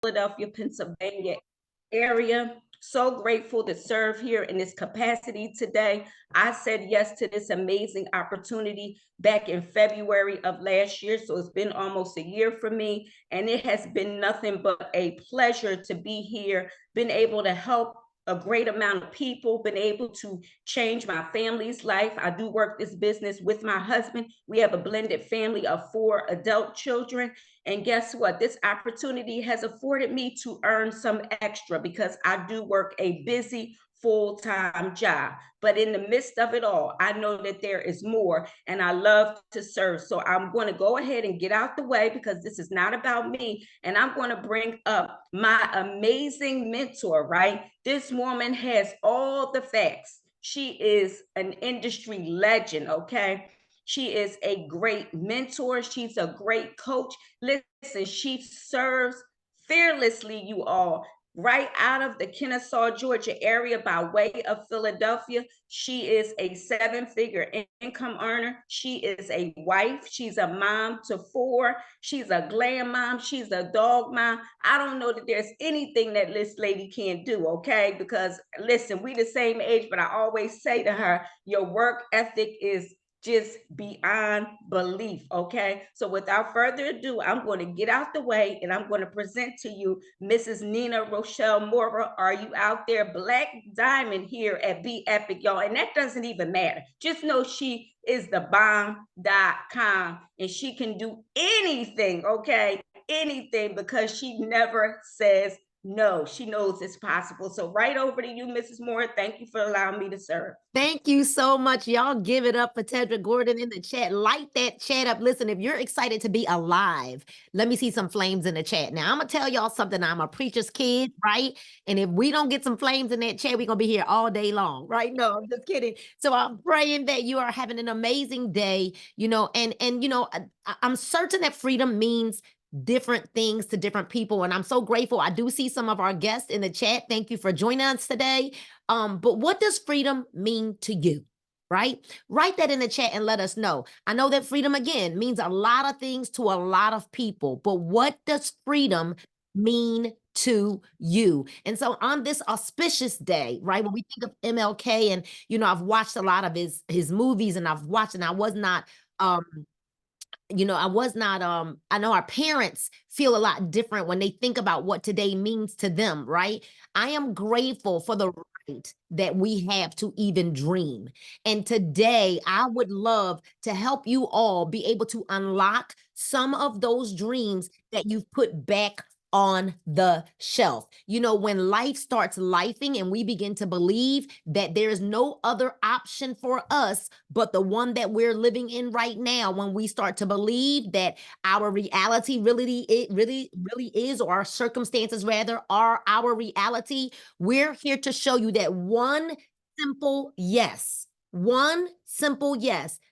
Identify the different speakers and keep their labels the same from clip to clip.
Speaker 1: Philadelphia, Pennsylvania area. So grateful to serve here in this capacity today. I said yes to this amazing opportunity back in February of last year. So it's been almost a year for me. And it has been nothing but a pleasure to be here, been able to help a great amount of people, been able to change my family's life. I do work this business with my husband. We have a blended family of 4 adult children. And guess what? This opportunity has afforded me to earn some extra because I do work a busy full-time job. But in the midst of it all, I know that there is more and I love to serve. So I'm going to go ahead and get out the way because this is not about me. And I'm going to bring up my amazing mentor, right? This woman has all the facts. She is an industry legend, okay? She is a great mentor. She's a great coach. Listen, she serves fearlessly, you all, right out of the Kennesaw, Georgia area by way of Philadelphia. She is a 7-figure income earner. She is a wife. She's a mom to 4. She's a glam mom. She's a dog mom. I don't know that there's anything that this lady can't do, okay? Because listen, we the same age, but I always say to her, your work ethic is just beyond belief, okay? So without further ado, I'm going to get out the way and I'm going to present to you Mrs. Nina Rochelle Mora. Are you out there? Black Diamond here at BEPIC, y'all. And that doesn't even matter. Just know she is the bomb.com and she can do anything, okay? Anything, because she never says no. She knows it's possible. So right over to you, Mrs. Moore. Thank you for allowing me to serve.
Speaker 2: Thank you so much. Y'all give it up for Tedra Gordon in the chat. Light that chat up. Listen, if you're excited to be alive, let me see some flames in the chat. Now, I'm going to tell y'all something. I'm a preacher's kid, right? And if we don't get some flames in that chat, we're going to be here all day long, right? No, I'm just kidding. So I'm praying that you are having an amazing day, I'm certain that freedom means different things to different people. And I'm so grateful. I do see some of our guests in the chat. Thank you for joining us today. But what does freedom mean to you? Right? Write that in the chat and let us know. I know that freedom, again, means a lot of things to a lot of people, but what does freedom mean to you? And so on this auspicious day, right, when we think of MLK, and, I've watched a lot of his movies and I've watched, and I was not, I know our parents feel a lot different when they think about what today means to them, right? I am grateful for the right that we have to even dream. And today, I would love to help you all be able to unlock some of those dreams that you've put back on the shelf. When life starts lifing and we begin to believe that there's no other option for us but the one that we're living in right now, when we start to believe that our reality really is, or our circumstances rather are our reality, we're here to show you that one simple yes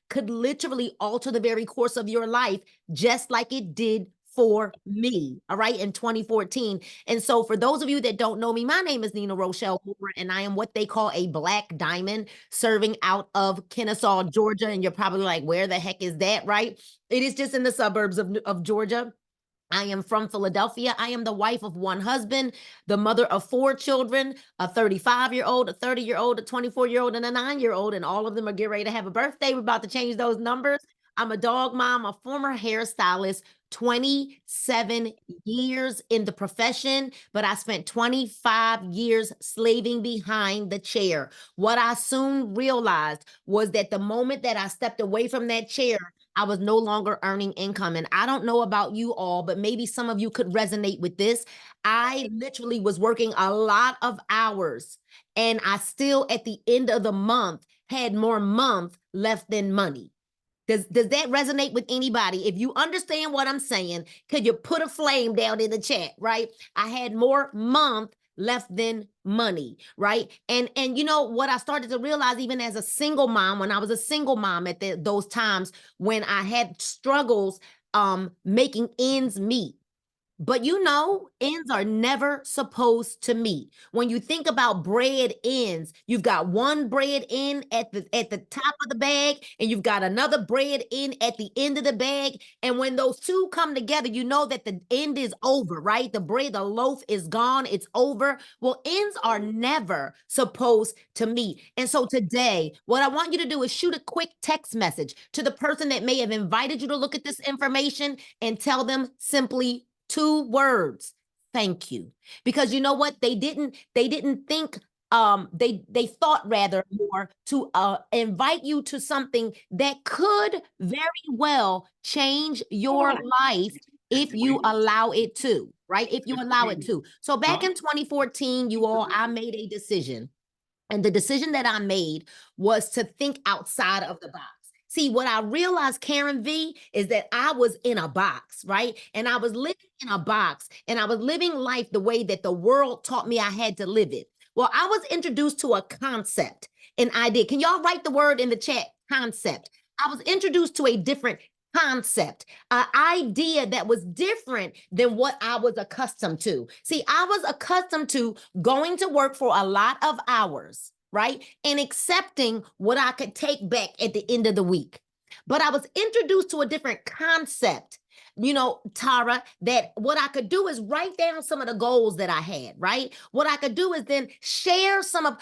Speaker 2: could literally alter the very course of your life, just like it did for me, all right, in 2014. And so for those of you that don't know me, my name is Nina Rochelle Moore, and I am what they call a Black Diamond, serving out of Kennesaw, Georgia. And you're probably like, where the heck is that, right? It is just in the suburbs of Georgia. I am from Philadelphia. I am the wife of one husband, the mother of 4 children, a 35-year-old, a 30-year-old, a 24-year-old, and a 9-year-old, and all of them are getting ready to have a birthday. We're about to change those numbers. I'm a dog mom, a former hairstylist, 27 years in the profession, but I spent 25 years slaving behind the chair. What I soon realized was that the moment that I stepped away from that chair, I was no longer earning income. And I don't know about you all, but maybe some of you could resonate with this. I literally was working a lot of hours, and I still, at the end of the month, had more month left than money. Does that resonate with anybody? If you understand what I'm saying, could you put a flame down in the chat, right? I had more month left than money, right? And what I started to realize, even as a single mom, when I was a single mom at those times when I had struggles making ends meet, But you know, ends are never supposed to meet. When you think about bread ends, you've got one bread end at the top of the bag, and you've got another bread end at the end of the bag. And when those two come together, you know that the end is over, right? The loaf is gone, it's over. Well, ends are never supposed to meet. And so today, what I want you to do is shoot a quick text message to the person that may have invited you to look at this information and tell them simply 2 words: thank you. Because you know what, they didn't think, they thought rather more to invite you to something that could very well change your life if you allow it to, right? If you allow it to. So back in 2014, you all, I made a decision. And the decision that I made was to think outside of the box. See, what I realized, Karen V, is that I was in a box, right? And I was living in a box, and I was living life the way that the world taught me I had to live it. Well, I was introduced to a concept, an idea. Can y'all write the word in the chat? Concept. I was introduced to a different concept, an idea that was different than what I was accustomed to. See, I was accustomed to going to work for a lot of hours, right? And accepting what I could take back at the end of the week. But I was introduced to a different concept, Tara, that what I could do is write down some of the goals that I had, right? What I could do is then share some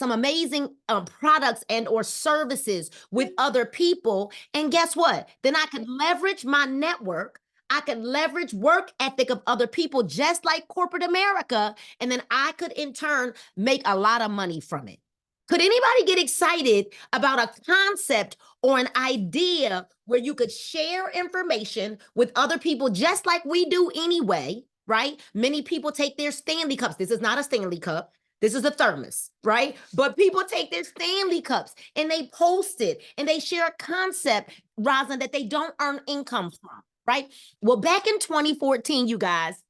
Speaker 2: amazing products and or services with other people. And guess what? Then I could leverage my network. I could leverage work ethic of other people, just like corporate America. And then I could in turn make a lot of money from it. Could anybody get excited about a concept or an idea where you could share information with other people just like we do anyway, right? Many people take their Stanley cups. This is not a Stanley cup. This is a thermos, right? But people take their Stanley cups and they post it and they share a concept, Roslyn, that they don't earn income from, right? Well, back in 2014, you guys,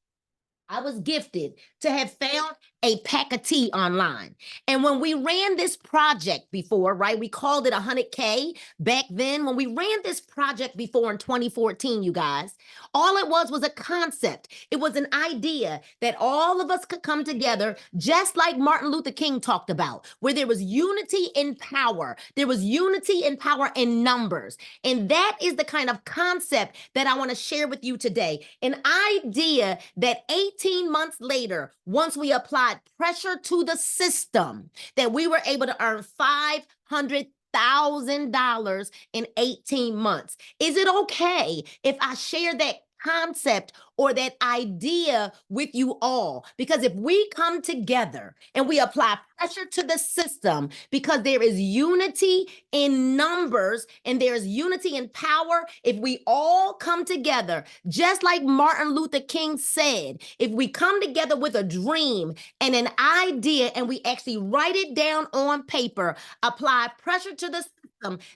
Speaker 2: I was gifted to have found a pack of tea online. And when we ran this project before, right, we called it 100K back then. When we ran this project before in 2014, you guys, all it was a concept. It was an idea that all of us could come together, just like Martin Luther King talked about, where there was unity in power. There was unity in power in numbers. And that is the kind of concept that I want to share with you today. An idea that 18 months later, once we applied pressure to the system, that we were able to earn $500,000 in 18 months. Is it okay if I share that concept or that idea with you all? Because if we come together and we apply pressure to the system, because there is unity in numbers and there's unity in power, if we all come together, just like Martin Luther King said, if we come together with a dream and an idea and we actually write it down on paper, apply pressure to the system,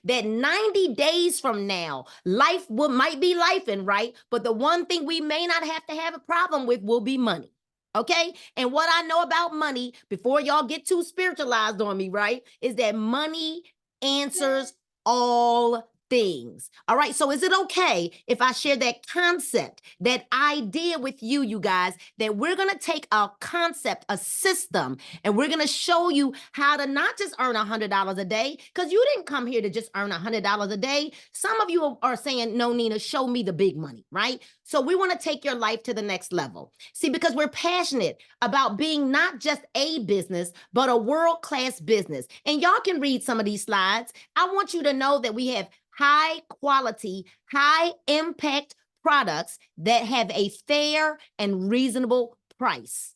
Speaker 2: that 90 days from now, life might be lifing, right? But the one thing we may not have to have a problem with will be money. Okay. And what I know about money, before y'all get too spiritualized on me, right, is that money answers all things. All right. So is it okay if I share that concept, that idea with you, you guys, that we're going to take a concept, a system, and we're going to show you how to not just earn $100 a day, because you didn't come here to just earn $100 a day. Some of you are saying, no, Nina, show me the big money, right? So we want to take your life to the next level. See, because we're passionate about being not just a business, but a world-class business. And y'all can read some of these slides. I want you to know that we have high quality, high impact products that have a fair and reasonable price.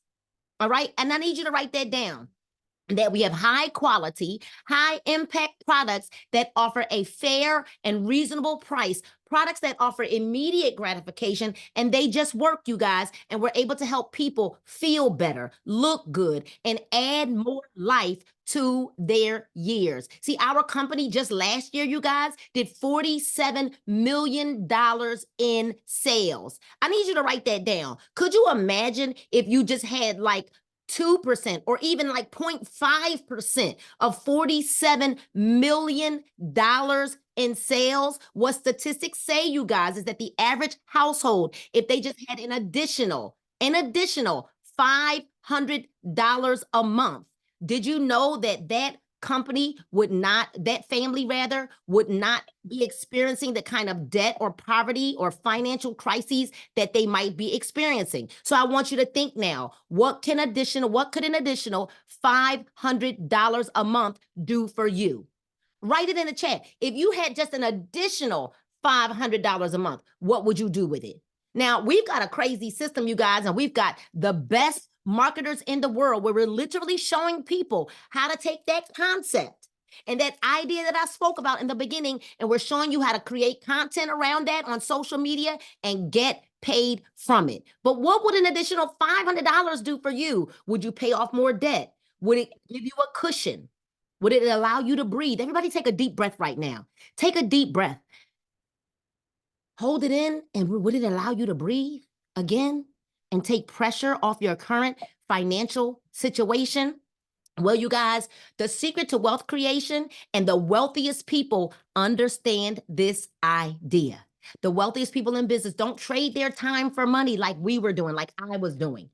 Speaker 2: All right. And I need you to write that down, that we have high quality, high impact products that offer a fair and reasonable price, products that offer immediate gratification, and they just work, you guys, and we're able to help people feel better, look good, and add more life to their years. See, our company just last year, you guys, did $47 million in sales. I need you to write that down. Could you imagine if you just had like 2% or even like 0.5% of $47 million in sales. What statistics say, you guys, is that the average household, if they just had an additional $500 a month, did you know that that company would not, that family rather, would not be experiencing the kind of debt or poverty or financial crises that they might be experiencing? So I want you to think now, what could an additional $500 a month do for you? Write it in the chat. If you had just an additional $500 a month, what would you do with it? Now, we've got a crazy system, you guys, and we've got the best marketers in the world where we're literally showing people how to take that concept and that idea that I spoke about in the beginning, and we're showing you how to create content around that on social media and get paid from it. But what would an additional $500 do for you? Would you pay off more debt? Would it give you a cushion? Would it allow you to breathe? Everybody take a deep breath right now. Take a deep breath. Hold it in, and would it allow you to breathe again and take pressure off your current financial situation? Well, you guys, the secret to wealth creation, and the wealthiest people understand this idea. The wealthiest people in business don't trade their time for money like we were doing, like I was doing.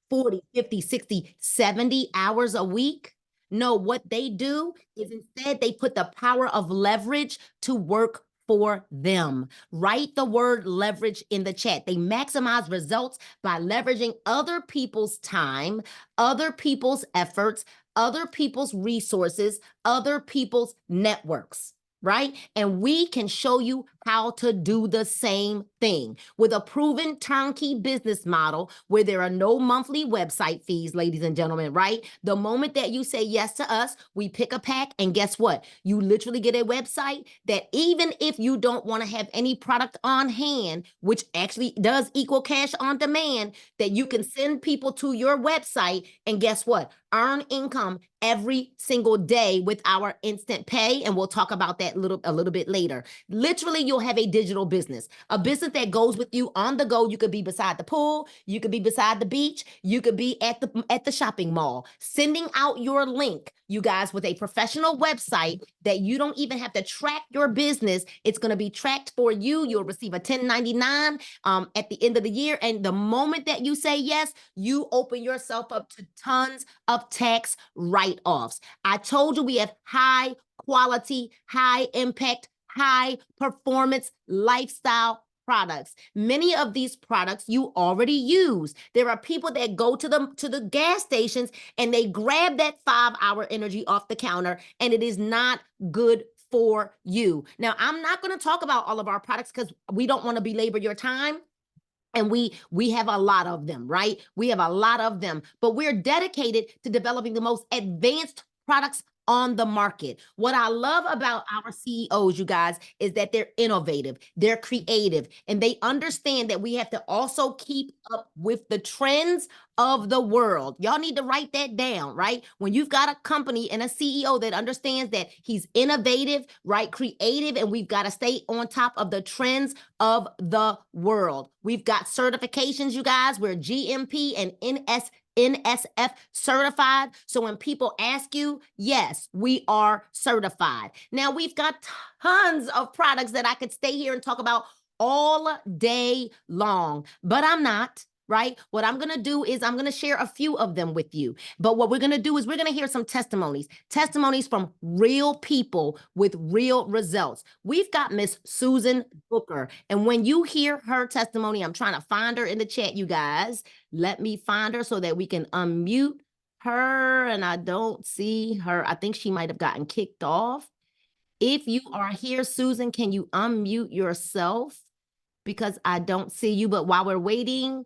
Speaker 2: 40, 50, 60, 70 hours a week. No, what they do is instead they put the power of leverage to work for them. Write the word leverage in the chat. They maximize results by leveraging other people's time, other people's efforts, other people's resources, other people's networks, right? And we can show you how to do the same thing with a proven turnkey business model where there are no monthly website fees, ladies and gentlemen, right? The moment that you say yes to us, we pick a pack, and guess what? You literally get a website that even if you don't want to have any product on hand, which actually does equal cash on demand, that you can send people to your website and guess what? Earn income every single day with our instant pay. And we'll talk about that a little bit later. Literally, you'll have a digital business, a business that goes with you on the go. You could be beside the pool, you could be beside the beach, you could be at the shopping mall, sending out your link, you guys, with a professional website that you don't even have to track your business. It's going to be tracked for you. You'll receive a 1099 at the end of the year. And the moment that you say yes, you open yourself up to tons of tax write-offs. I told you we have high quality, high impact, high performance lifestyle products. Many of these products you already use. There are people that go to the gas stations and they grab that 5-hour energy off the counter, and it is not good for you. Now, I'm not going to talk about all of our products because we don't want to belabor your time. And we have a lot of them, right? We have a lot of them, but we're dedicated to developing the most advanced products on the market. What I love about our CEOs, you guys, is that they're innovative, they're creative, and they understand that we have to also keep up with the trends of the world. Y'all need to write that down, right? When you've got a company and a CEO that understands that he's innovative, right, creative, and we've got to stay on top of the trends of the world. We've got certifications, you guys. We're GMP and NSF certified. So when people ask you, yes, we are certified. Now, we've got tons of products that I could stay here and talk about all day long, but I'm not. Right? What I'm going to do is I'm going to share a few of them with you. But what we're going to do is we're going to hear some testimonies from real people with real results. We've got Miss Susan Booker. And when you hear her testimony, I'm trying to find her in the chat, you guys. Let me find her so that we can unmute her. And I don't see her. I think she might have gotten kicked off. If you are here, Susan, can you unmute yourself? Because I don't see you. But while we're waiting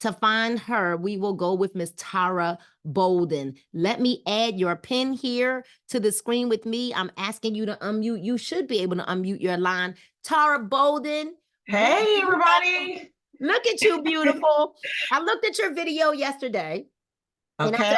Speaker 2: to find her, we will go with Miss Tara Bolden. Let me add your pin here to the screen with me. I'm asking you to unmute. You should be able to unmute your line. Tara Bolden.
Speaker 3: Hey, everybody.
Speaker 2: Look at you, beautiful. I looked at your video yesterday. And I said,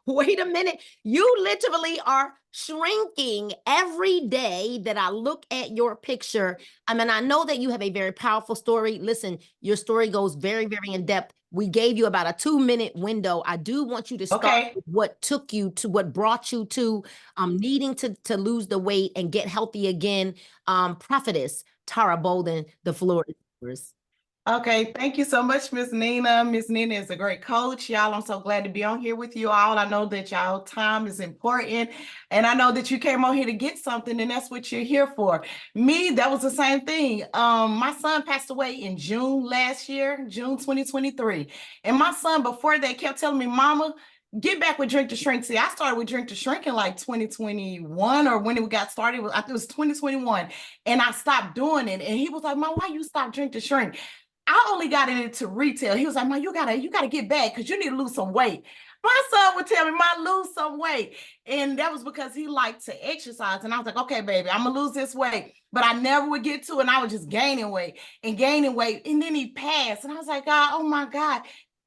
Speaker 2: wait a minute. You literally are shrinking every day that I look at your picture. I mean, I know that you have a very powerful story. Listen, your story goes very, very in depth. We gave you about a 2-minute window. I do want you to start
Speaker 3: Okay.
Speaker 2: with what brought you to needing to lose the weight and get healthy again. Prophetess Tara Bolden, the floor is yours.
Speaker 3: Okay, thank you so much, Miss Nina. Miss Nina is a great coach. Y'all, I'm so glad to be on here with you all. I know that y'all time is important, and I know that you came on here to get something, and that's what you're here for. Me, that was the same thing. My son passed away in June last year, June 2023. And my son, before that, kept telling me, Mama, get back with Drink to Shrink. See, I started with Drink to Shrink in like 2021, or when it got started, I think it was 2021. And I stopped doing it. And he was like, Mom, why you stop Drink to Shrink? I only got into retail. He was like, Mom, you gotta get back because you need to lose some weight. My son would tell me, Mom, lose some weight. And that was because he liked to exercise. And I was like, okay, baby, I'm gonna lose this weight. But I never would get to it. And I was just gaining weight and gaining weight. And then he passed. And I was like, God, oh my God.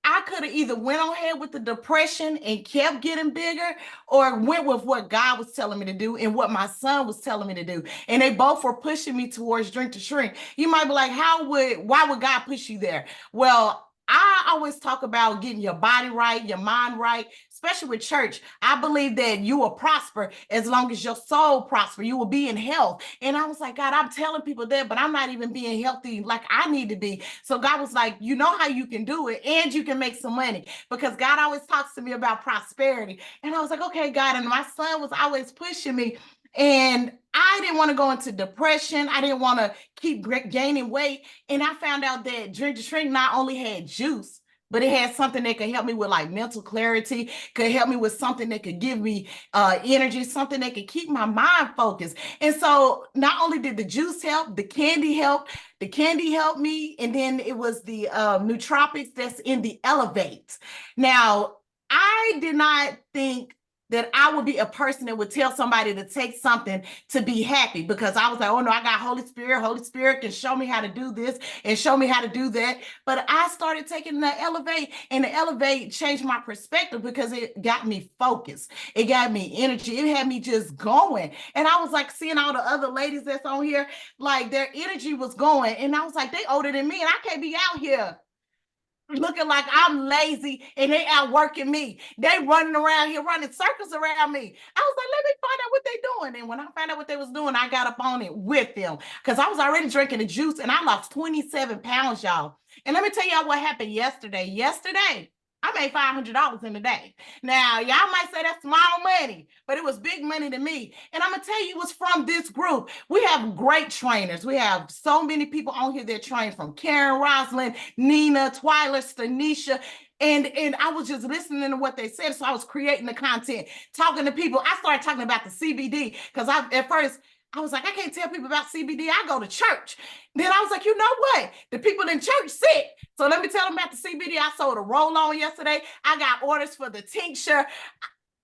Speaker 3: I could have either went on ahead with the depression and kept getting bigger, or went with what God was telling me to do and what my son was telling me to do. And they both were pushing me towards Drink to Shrink. You might be like, why would God push you there? Well, I always talk about getting your body right, your mind right, especially with church. I believe that you will prosper as long as your soul prosper. You will be in health. And I was like, God, I'm telling people that, but I'm not even being healthy like I need to be. So God was like, you know how you can do it, and you can make some money, because God always talks to me about prosperity. And I was like, okay, God. And my son was always pushing me. And I didn't want to go into depression. I didn't want to keep gaining weight. And I found out that Drink to Shrink not only had juice, but it had something that could help me with like mental clarity, could help me with something that could give me energy, something that could keep my mind focused. And so not only did the juice help, the candy helped. The candy helped me. And then it was the nootropics that's in the Elevate. Now, I did not think that I would be a person that would tell somebody to take something to be happy, because I was like, oh no, I got Holy Spirit. Holy Spirit can show me how to do this and show me how to do that. But I started taking the Elevate, and the Elevate changed my perspective because it got me focused. It got me energy. It had me just going. And I was like seeing all the other ladies that's on here, like their energy was going. And I was like, they older than me and I can't be out here looking like I'm lazy and they out working me. They running around here, running circles around me. I was like, let me find out what they doing. And when I found out what they was doing, I got up on it with them, because I was already drinking the juice, and I lost 27 pounds, y'all. And let me tell y'all what happened yesterday. Yesterday, I made $500 in a day. Now, y'all might say that's small money, but it was big money to me. And I'm going to tell you, it was from this group. We have great trainers. We have so many people on here that train, from Karen, Rosalind, Nina, Twyla, Stanisha. And I was just listening to what they said. So I was creating the content, talking to people. I started talking about the CBD, because at first, I was like, I can't tell people about CBD. I go to church. Then I was like, you know what? The people in church sick. So let me tell them about the CBD. I sold a roll-on yesterday. I got orders for the tincture.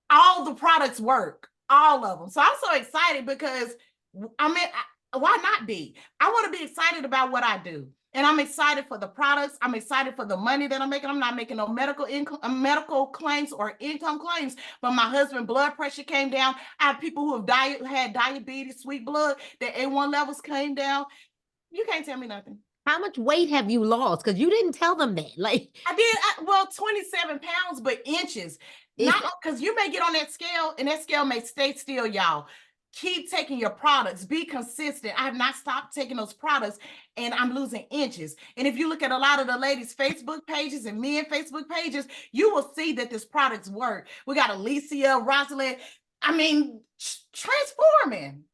Speaker 3: All the products work, all of them. So I'm so excited because, why not be? I want to be excited about what I do. And I'm excited for the products. I'm excited for the money that I'm making. I'm not making no medical claims or income claims, but my husband's blood pressure came down. I have people who have had diabetes, sweet blood, their A1 levels came down. You can't tell me nothing.
Speaker 2: How much weight have you lost? Because you didn't tell them that. Like,
Speaker 3: I did, well, 27 pounds, but inches. Not because you may get on that scale and that scale may stay still, y'all. Keep taking your products. Be consistent. I have not stopped taking those products, and I'm losing inches. And if you look at a lot of the ladies' Facebook pages and men Facebook pages, you will see that this products work. We got Alicia, Rosalind. I mean, transforming.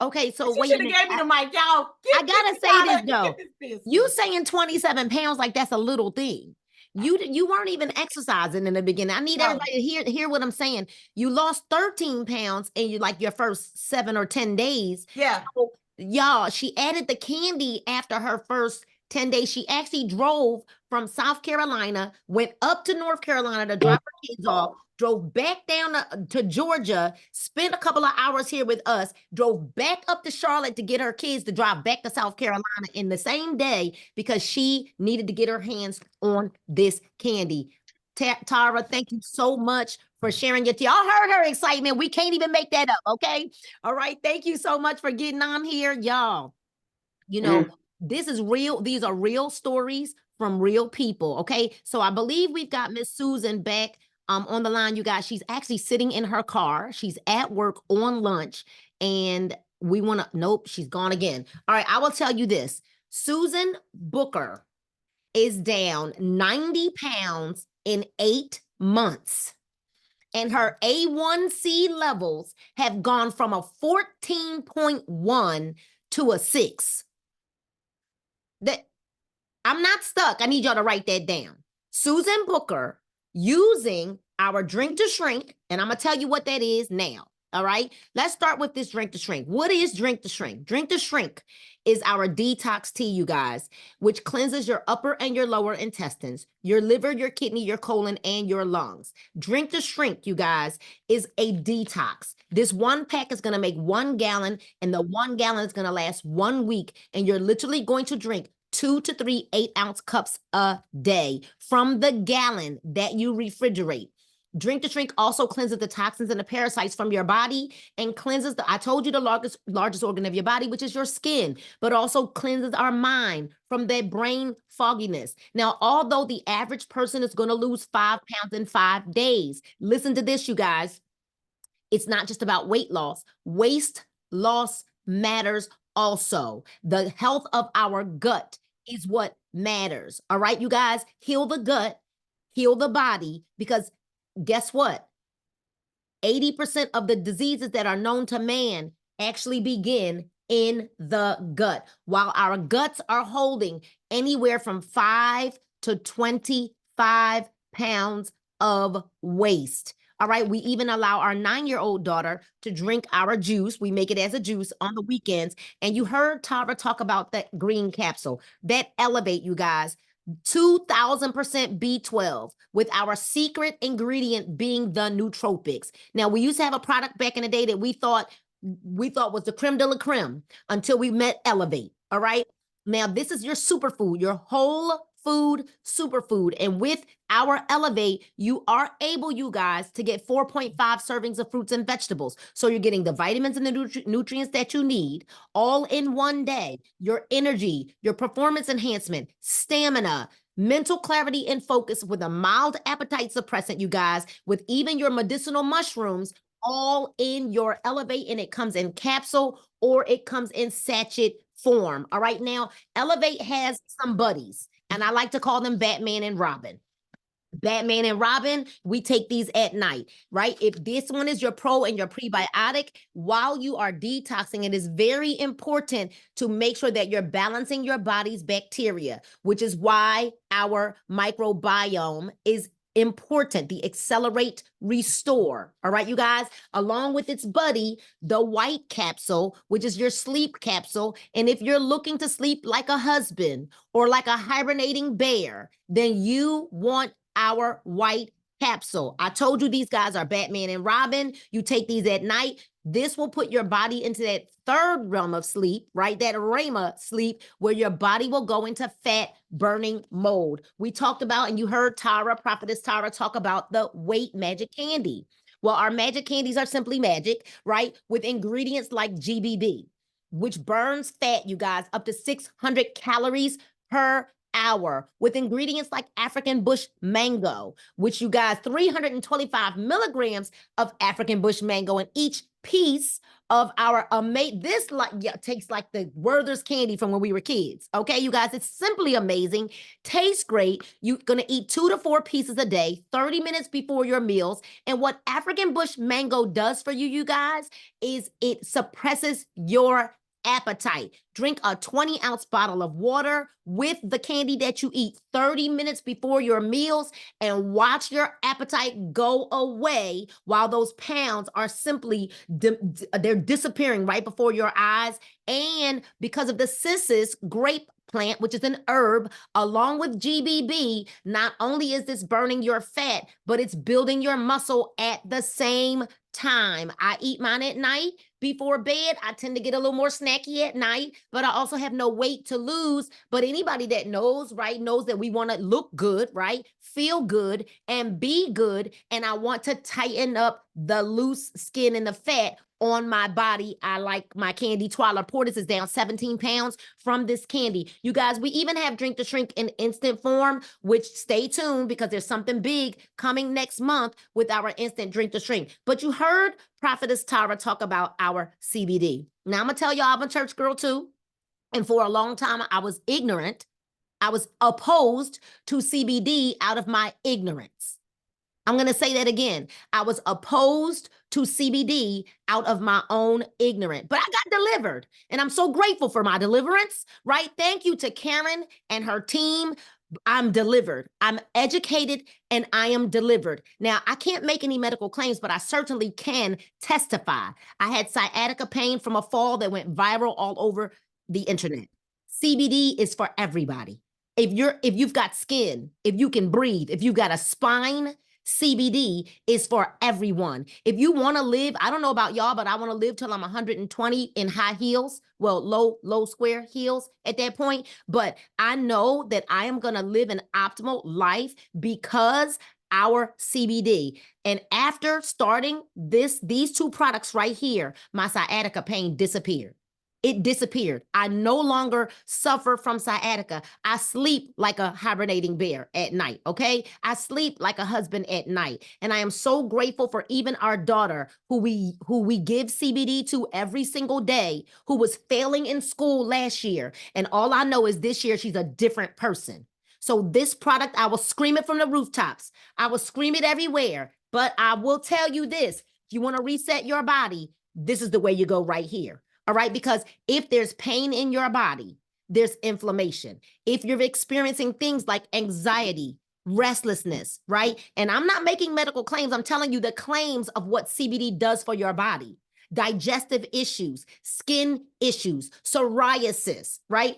Speaker 2: okay, so
Speaker 3: You
Speaker 2: wait
Speaker 3: should
Speaker 2: a
Speaker 3: have
Speaker 2: minute.
Speaker 3: gave me the mic, y'all.
Speaker 2: I gotta say this though. You saying 27 pounds like that's a little thing. You weren't even exercising in the beginning. I need everybody to hear what I'm saying. You lost 13 pounds in your first 7 or 10 days.
Speaker 3: Yeah.
Speaker 2: So, y'all, she added the candy after her first 10 days. She actually drove from South Carolina, went up to North Carolina to drop her kids off, drove back down to Georgia, spent a couple of hours here with us, drove back up to Charlotte to get her kids to drive back to South Carolina in the same day because she needed to get her hands on this candy. Tara, thank you so much for sharing your tea. I heard her excitement. We can't even make that up, okay? All right, thank you so much for getting on here, y'all. You know, This is real. These are real stories from real people. Okay. So I believe we've got Miss Susan back on the line, you guys. She's actually sitting in her car. She's at work on lunch. And we want to, nope, she's gone again. All right. I will tell you this. Susan Booker is down 90 pounds in 8 months. And her A1C levels have gone from a 14.1 to a 6. That I'm not stuck. I need y'all to write that down. Susan Booker using our drink to shrink, and I'm gonna tell you what that is now. All right, let's start with this drink to shrink. What is drink to shrink? Drink to shrink is our detox tea, you guys, which cleanses your upper and your lower intestines, your liver, your kidney, your colon, and your lungs. Drink to shrink, you guys, is a detox. This one pack is gonna make 1 gallon, and the 1 gallon is gonna last 1 week, and you're literally going to drink 2 to 3 8-ounce cups a day from the gallon that you refrigerate. Drink to shrink also cleanses the toxins and the parasites from your body and cleanses I told you the largest organ of your body, which is your skin, but also cleanses our mind from that brain fogginess. Now, although the average person is going to lose 5 pounds in 5 days, listen to this, you guys. It's not just about weight loss. Waist loss matters also. The health of our gut is what matters. All right, you guys, heal the gut, heal the body, because guess what? 80% of the diseases that are known to man actually begin in the gut, while our guts are holding anywhere from 5 to 25 pounds of waste. All right, we even allow our 9-year-old daughter to drink our juice. We make it as a juice on the weekends. And you heard Tara talk about that green capsule, that Elevate, you guys. 2000% B12 with our secret ingredient being the nootropics. Now, we used to have a product back in the day that we thought was the creme de la creme until we met Elevate. All right. Now, this is your superfood, your whole food superfood. And with our Elevate, you are able, you guys, to get 4.5 servings of fruits and vegetables. So you're getting the vitamins and the nutrients that you need all in one day. Your energy, your performance enhancement, stamina, mental clarity and focus with a mild appetite suppressant, you guys, with even your medicinal mushrooms, all in your Elevate, and it comes in capsule or it comes in sachet form. All right, now Elevate has some buddies, and I like to call them Batman and Robin. Batman and Robin, we take these at night, right? If this one is your pro and your prebiotic, while you are detoxing, it is very important to make sure that you're balancing your body's bacteria, which is why our microbiome is important, the Accelerate Restore. All right, you guys, along with its buddy, the white capsule, which is your sleep capsule. And if you're looking to sleep like a husband or like a hibernating bear, then you want our white capsule. I told you these guys are Batman and Robin. You take these at night. This will put your body into that third realm of sleep, right? That REMA sleep, where your body will go into fat burning mode. We talked about, and you heard Prophetess Tara talk about the weight magic candy. Well, our magic candies are simply magic, right? With ingredients like GBB, which burns fat, you guys, up to 600 calories per hour, with ingredients like African bush mango, which, you guys, 325 milligrams of African bush mango in each piece of our this tastes like the Werther's candy from when we were kids. Okay, you guys, it's simply amazing. Tastes great. You're gonna eat 2 to 4 pieces a day, 30 minutes before your meals. And what African bush mango does for you, you guys, is it suppresses your appetite. Drink a 20-ounce bottle of water with the candy that you eat 30 minutes before your meals, and watch your appetite go away while those pounds are simply they're disappearing right before your eyes. And because of the cissus grape plant, which is an herb, along with GBB, not only is this burning your fat, but it's building your muscle at the same time. I eat mine at night before bed. I tend to get a little more snacky at night, but I also have no weight to lose. But anybody that knows, right, knows that we want to look good, right, feel good, and be good. And I want to tighten up the loose skin and the fat. on my body. I like my candy. Twyla Portis is down 17 pounds from this candy. You guys, we even have Drink to Shrink in instant form, which stay tuned because there's something big coming next month with our instant Drink to Shrink. But you heard Prophetess Tara talk about our CBD. Now I'm gonna tell y'all, I'm a church girl too. And for a long time, I was ignorant. I was opposed to CBD out of my ignorance. I'm going to say that again. I was opposed to CBD out of my own ignorance, but I got delivered. And I'm so grateful for my deliverance, right? Thank you to Karen and her team. I'm delivered. I'm educated and I am delivered. Now, I can't make any medical claims, but I certainly can testify. I had sciatica pain from a fall that went viral all over the internet. CBD is for everybody. If you've got skin, if you can breathe, if you've got a spine, CBD is for everyone. If you want to live, I don't know about y'all, but I want to live till I'm 120 in high heels. Well, low square heels at that point. But I know that I am going to live an optimal life because our CBD. And after starting these two products right here, my sciatica pain disappeared. It disappeared. I no longer suffer from sciatica. I sleep like a hibernating bear at night, okay? I sleep like a husband at night. And I am so grateful for even our daughter who we give CBD to every single day, who was failing in school last year. And all I know is this year she's a different person. So this product, I will scream it from the rooftops. I will scream it everywhere. But I will tell you this, if you want to reset your body, this is the way you go right here. All right, because if there's pain in your body, there's inflammation. If you're experiencing things like anxiety, restlessness, right? And I'm not making medical claims. I'm telling you the claims of what CBD does for your body. Digestive issues, skin issues, psoriasis, right?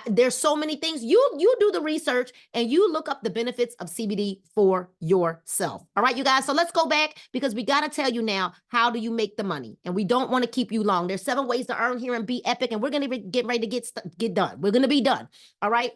Speaker 2: There's so many things. You do the research and you look up the benefits of CBD for yourself. All right, you guys. So let's go back because we got to tell you now, how do you make the money? And we don't want to keep you long. There's 7 ways to earn here in BEPIC, and we're going to get ready to get done. We're going to be done. All right.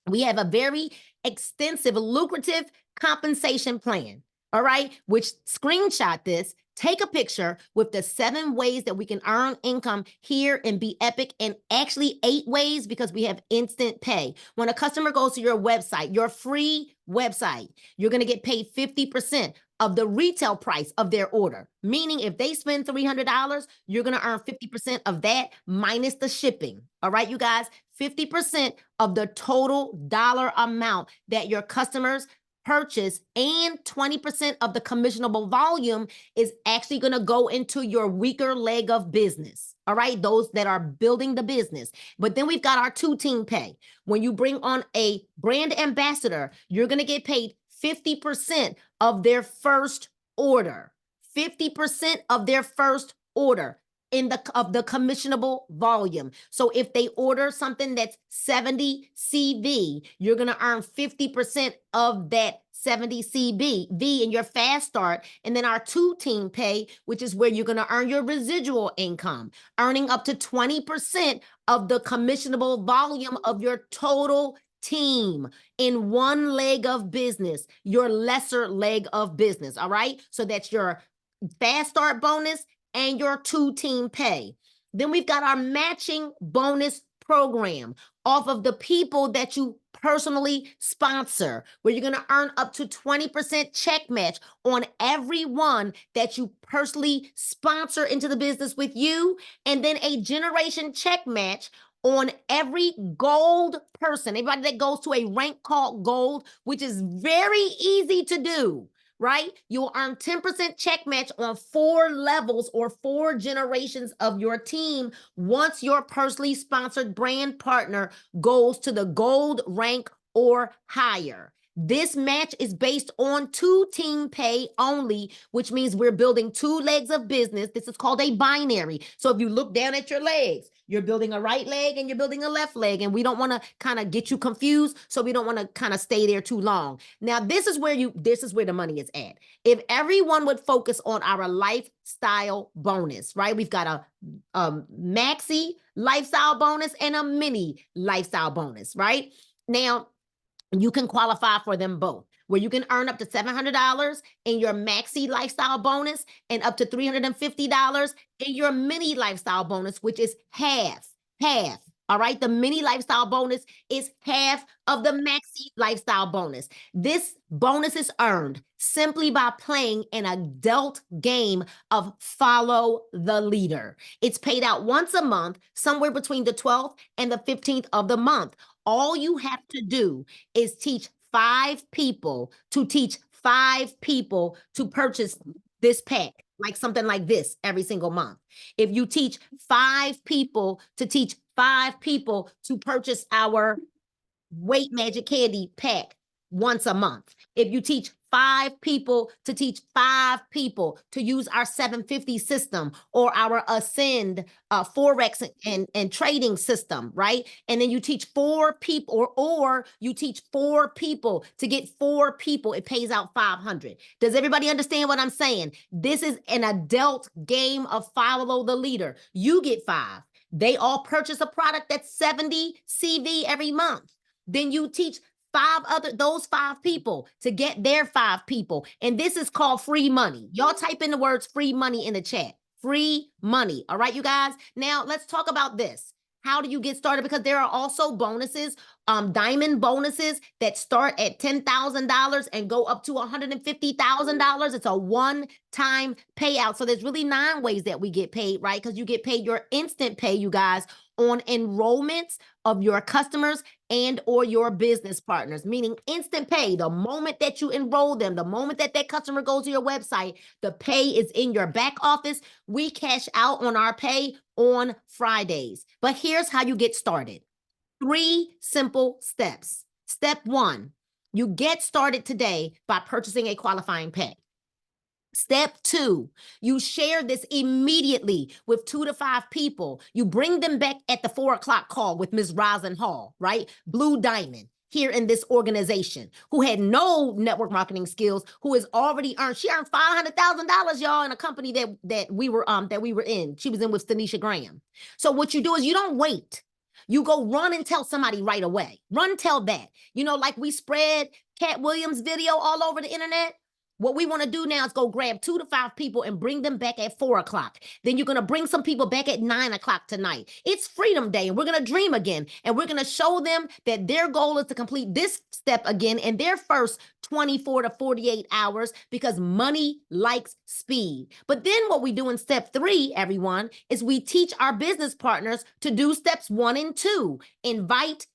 Speaker 2: We have a very extensive, lucrative compensation plan. All right, which screenshot this. Take a picture with the 7 ways that we can earn income here in BEPIC, and actually 8 ways because we have instant pay. When a customer goes to your website, your free website, you're going to get paid 50% of the retail price of their order. Meaning if they spend $300, you're going to earn 50% of that minus the shipping. All right, you guys, 50% of the total dollar amount that your customers purchase, and 20% of the commissionable volume is actually going to go into your weaker leg of business. All right, those that are building the business. But then we've got our 2-team pay. When you bring on a brand ambassador, you're going to get paid 50% of their first order. 50% of their first order of the commissionable volume. So if they order something that's 70 CV, you're going to earn 50% of that 70 CV in your fast start. And then our 2-team pay, which is where you're going to earn your residual income, earning up to 20% of the commissionable volume of your total team in one leg of business, your lesser leg of business. All right. So that's your fast start bonus and your 2-team pay. Then we've got our matching bonus program off of the people that you personally sponsor, where you're going to earn up to 20% check match on everyone that you personally sponsor into the business with you, and then a generation check match on every gold person, anybody that goes to a rank called gold, which is very easy to do. Right? You'll earn 10% check match on 4 levels or 4 generations of your team once your personally sponsored brand partner goes to the gold rank or higher. This match is based on 2-team pay only, which means we're building 2 legs of business. This is called a binary. So if you look down at your legs, you're building a right leg and you're building a left leg, and we don't want to kind of get you confused. So we don't want to kind of stay there too long. Now, this is where the money is at. If everyone would focus on our lifestyle bonus, right? We've got a maxi lifestyle bonus and a mini lifestyle bonus, right? Now, you can qualify for them both. where you can earn up to $700 in your maxi lifestyle bonus and up to $350 in your mini lifestyle bonus, which is half. All right. The mini lifestyle bonus is half of the maxi lifestyle bonus. This bonus is earned simply by playing an adult game of follow the leader. It's paid out once a month, somewhere between the 12th and the 15th of the month. All you have to do is teach 5 people to teach 5 people to purchase this pack, like something like this every single month. If you teach 5 people to teach 5 people to purchase our Weight Magic Candy pack once a month. If you teach 5 people to teach 5 people to use our 750 system or our Ascend Forex and trading system, right? And then you teach 4 people or you teach 4 people to get 4 people, it pays out $500. Does everybody understand what I'm saying? This is an adult game of follow the leader. You get 5. They all purchase a product that's 70 CV every month. Then you teach those 5 people to get their 5 people. And this is called free money. Y'all type in the words free money in the chat. Free money. All right, you guys. Now let's talk about this. How do you get started? Because there are also bonuses, diamond bonuses that start at $10,000 and go up to $150,000. It's a one-time payout. So there's really 9 ways that we get paid, right? Because you get paid your instant pay, you guys, on enrollments of your customers and or your business partners, meaning instant pay. The moment that you enroll them, the moment that that customer goes to your website, the pay is in your back office. We cash out on our pay on Fridays. But here's how you get started. 3 simple steps. Step 1, you get started today by purchasing a qualifying pack. Step 2, you share this immediately with 2 to 5 people. You bring them back at the 4 o'clock call with Ms. Rosin Hall, right? Blue Diamond here in this organization who had no network marketing skills, who has already earned, she earned $500,000, y'all, in a company that we were in. She was in with Tanisha Graham. So what you do is you don't wait. You go run and tell somebody right away. Run, tell that. You know, like we spread Cat Williams' video all over the internet. What we want to do now is go grab 2 to 5 people and bring them back at 4 o'clock. Then you're going to bring some people back at 9 o'clock tonight. It's Freedom Day, and we're going to dream again. And we're going to show them that their goal is to complete this step again in their first 24 to 48 hours, because money likes speed. But then what we do in step 3, everyone, is we teach our business partners to do steps 1 and 2. Invite.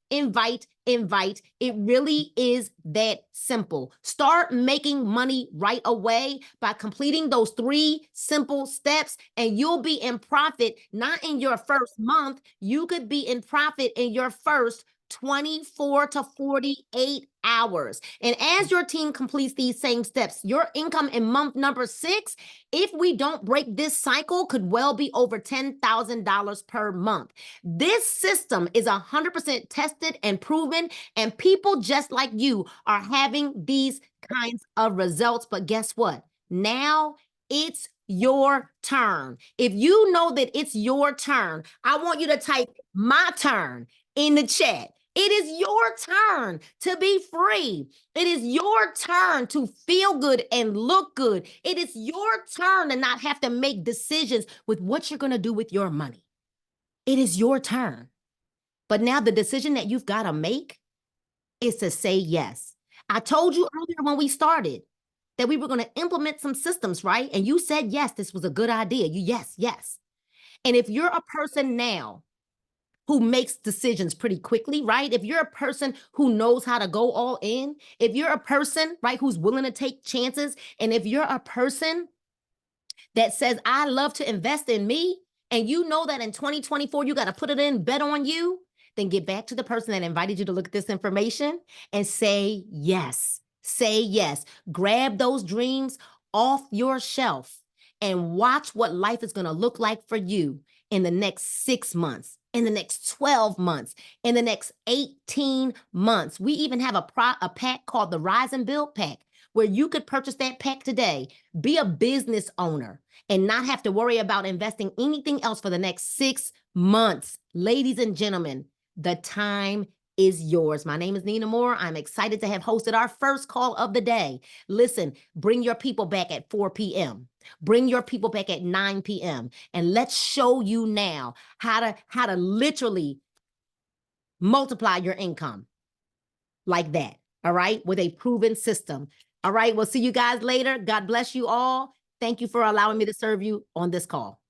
Speaker 2: It really is that simple. Start making money right away by completing those 3 simple steps, and you'll be in profit, not in your first month. You could be in profit in your first 24 to 48 hours. And as your team completes these same steps, your income in month number 6, if we don't break this cycle, could well be over $10,000 per month. This system is 100% tested and proven, and people just like you are having these kinds of results. But guess what? Now it's your turn. If you know that it's your turn, I want you to type "my turn" in the chat. It is your turn to be free. It is your turn to feel good and look good. It is your turn to not have to make decisions with what you're going to do with your money. It is your turn. But now the decision that you've got to make is to say yes. I told you earlier when we started that we were going to implement some systems, right? And you said, yes, this was a good idea. Yes. And if you're a person now who makes decisions pretty quickly, right? If you're a person who knows how to go all in, if you're a person, right, who's willing to take chances, and if you're a person that says, I love to invest in me, and you know that in 2024, you got to put it in, bet on you, then get back to the person that invited you to look at this information and say yes. Say yes. Grab those dreams off your shelf and watch what life is going to look like for you in the next 6 months, in the next 12 months, in the next 18 months. We even have a pack called the Rise and Build Pack, where you could purchase that pack today, be a business owner, and not have to worry about investing anything else for the next 6 months. Ladies and gentlemen, the time is yours. My name is Nina Moore. I'm excited to have hosted our first call of the day. Listen, bring your people back at 4 p.m. Bring your people back at 9 p.m. And let's show you now how to literally multiply your income like that. All right, with a proven system. All right, we'll see you guys later. God bless you all. Thank you for allowing me to serve you on this call.